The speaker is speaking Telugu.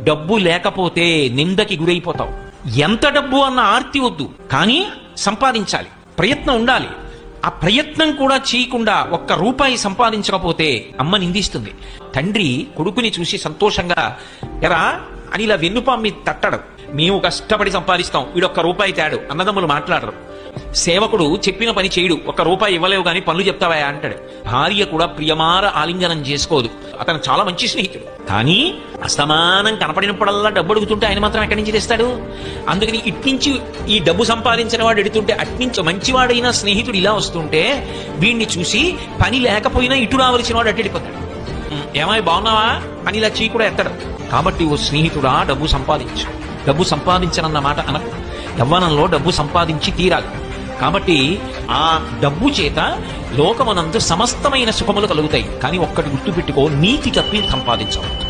డబ్బు లేకపోతే నిందకి గురైపోతావు. ఎంత డబ్బు అన్న ఆర్తి వద్దు, కానీ సంపాదించాలి, ప్రయత్నం ఉండాలి. ఆ ప్రయత్నం కూడా చేయకుండా ఒక్క రూపాయి సంపాదించకపోతే అమ్మ నిందిస్తుంది. తండ్రి కొడుకుని చూసి సంతోషంగా ఎరా అని ఇలా వెన్నుపాం మీద తట్టడు. మేము కష్టపడి సంపాదిస్తాం, వీడొక్క రూపాయి తేడు అన్నదమ్ములు మాట్లాడరు. సేవకుడు చెప్పిన పని చేయడు, ఒక్క రూపాయి ఇవ్వలేవు కానీ పనులు చెప్తావా అంటాడు. భార్య కూడా ప్రియమార ఆలింగనం చేసుకోదు. అతను చాలా మంచి స్నేహితుడు, కానీ అసమానం కనపడినప్పుడల్లా డబ్బు అడుగుతుంటే ఆయన మాత్రం ఎక్కడి నుంచి తెస్తాడు? అందుకని ఇట్నుంచి ఈ డబ్బు సంపాదించిన వాడు ఎడుతుంటే అట్నుంచి మంచివాడైన స్నేహితుడు ఇలా వస్తుంటే వీడిని చూసి పని లేకపోయినా ఇటు రావలసిన వాడు అట్టెడిపోతాడు. ఏమై బాగున్నావా అని ఇలా చీ కూడా ఎత్తడు. కాబట్టి ఓ స్నేహితుడా, డబ్బు సంపాదించు. డబ్బు సంపాదించనన్న మాట అనకు. యవ్వనంలో డబ్బు సంపాదించి తీరాలి. కాబట్టి ఆ డబ్బు చేత లోకమనందు సమస్తమైన సుఖములు కలుగుతాయి. కానీ ఒక్కటి గుర్తుపెట్టుకో, నీతి తప్పి సంపాదించవద్దు.